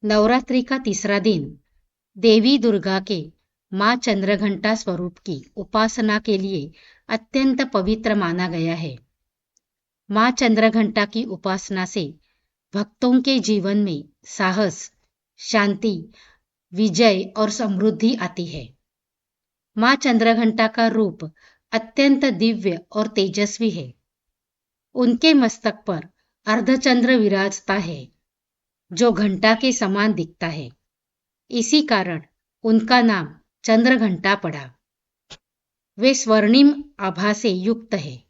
नवरात्रि का तीसरा दिन देवी दुर्गा के मां चंद्रघंटा स्वरूप की उपासना के लिए अत्यंत पवित्र माना गया है। मां चंद्रघंटा की उपासना से भक्तों के जीवन में साहस, शांति, विजय और समृद्धि आती है। मां चंद्रघंटा का रूप अत्यंत दिव्य और तेजस्वी है। उनके मस्तक पर अर्धचंद्र विराजता है, जो घंटा के समान दिखता है। इसी कारण उनका नाम चंद्रघंटा पड़ा। वे स्वर्णिम आभा से युक्त है,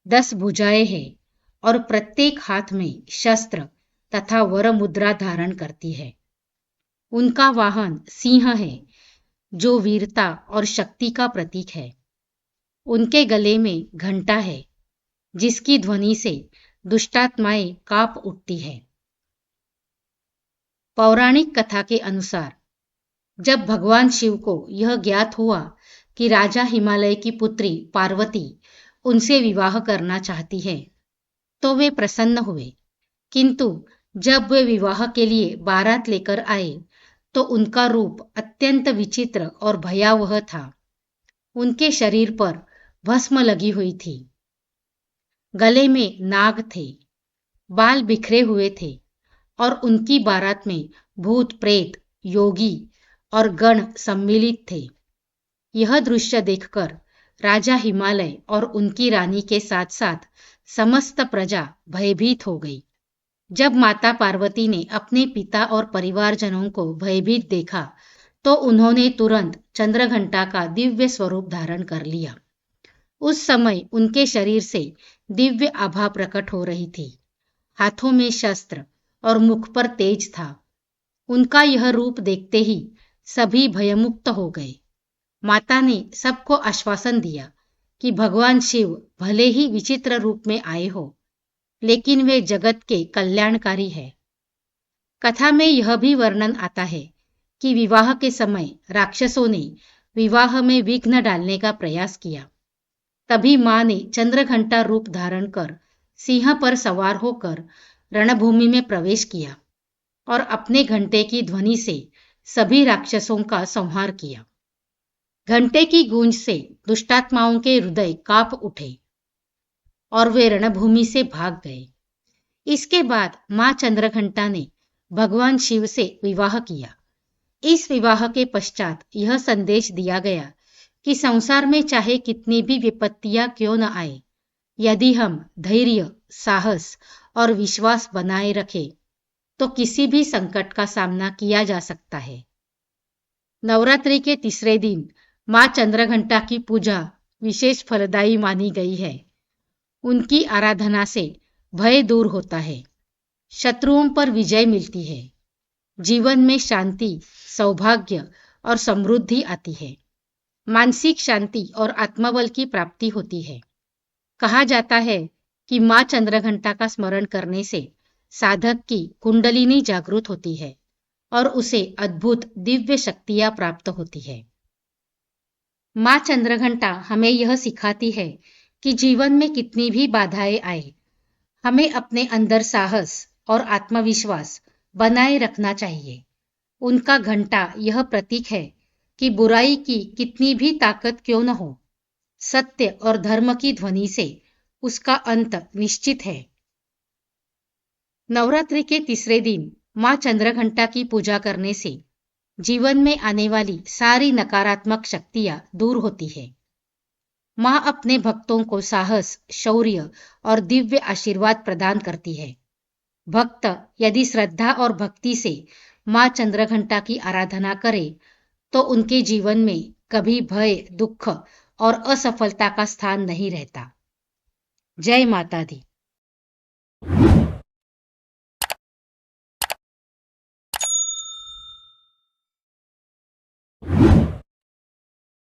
10 भुजाएं हैं और प्रत्येक हाथ में शस्त्र तथा वर मुद्रा धारण करती है। उनका वाहन सिंह है, जो वीरता और शक्ति का प्रतीक है। उनके गले में घंटा है, जिसकी ध्वनि से दुष्टात्माएं कांप उठती है। पौराणिक कथा के अनुसार जब भगवान शिव को यह ज्ञात हुआ कि राजा हिमालय की पुत्री पार्वती उनसे विवाह करना चाहती है, तो वे प्रसन्न हुए। किंतु जब वे विवाह के लिए बारात लेकर आए, तो उनका रूप अत्यंत विचित्र और भयावह था। उनके शरीर पर भस्म लगी हुई थी, गले में नाग थे, बाल बिखरे हुए थे और उनकी बारात में भूत प्रेत, योगी और गण सम्मिलित थे। यह दृश्य देखकर राजा हिमालय और उनकी रानी के साथ साथ समस्त प्रजा भयभीत हो गई। जब माता पार्वती ने अपने पिता और परिवारजनों को भयभीत देखा, तो उन्होंने तुरंत चंद्रघंटा का दिव्य स्वरूप धारण कर लिया। उस समय उनके शरीर से दिव्य आभा प्रकट हो रही थी। हाथों में शस्त्र और मुख पर तेज था। उनका यह रूप देखते ही सभी भयमुक्त हो गए। माता ने सबको आश्वासन दिया कि भगवान शिव भले ही विचित्र रूप में आए हो, लेकिन वे जगत के कल्याणकारी है। कथा में यह भी वर्णन आता है कि विवाह के समय राक्षसों ने विवाह में विघ्न डालने का प्रयास किया। तभी मां ने चंद्रघंटा रूप धारण कर सिंह पर सवार होकर रणभूमि में प्रवेश किया और अपने घंटे की ध्वनि से सभी राक्षसों का संहार किया। घंटे की गूंज से दुष्टात्माओं के हृदय कांप उठे और वे रणभूमि से भाग गए। इसके बाद मां चंद्रघंटा ने भगवान शिव से विवाह किया। इस विवाह के पश्चात यह संदेश दिया गया कि संसार में चाहे कितनी भी विपत्तियां क्यों न आए, यदि हम धैर्य, साहस और विश्वास बनाए रखें, तो किसी भी संकट का सामना किया जा सकता है। नवरात्रि के तीसरे दिन मां चंद्रघंटा की पूजा विशेष फलदायी मानी गई है। उनकी आराधना से भय दूर होता है, शत्रुओं पर विजय मिलती है, जीवन में शांति, सौभाग्य और समृद्धि आती है, मानसिक शांति और आत्मबल की प्राप्ति होती है। कहा जाता है कि मां चंद्रघंटा का स्मरण करने से साधक की कुंडलिनी जागृत होती है और उसे अद्भुत दिव्य शक्तियां प्राप्त होती है। मां चंद्रघंटा हमें यह सिखाती है कि जीवन में कितनी भी बाधाएं आए, हमें अपने अंदर साहस और आत्मविश्वास बनाए रखना चाहिए। उनका घंटा यह प्रतीक है कि बुराई की कितनी भी ताकत क्यों न हो, सत्य और धर्म की ध्वनि से उसका अंत निश्चित है। नवरात्रि के तीसरे दिन मां चंद्रघंटा की पूजा करने से जीवन में आने वाली सारी नकारात्मक शक्तियां दूर होती है। मां अपने भक्तों को साहस, शौर्य और दिव्य आशीर्वाद प्रदान करती है। भक्त यदि श्रद्धा और भक्ति से मां चंद्रघंटा की आराधना करे, तो उनके जीवन में कभी भय, दुख और असफलता का स्थान नहीं रहता। जय माता दी।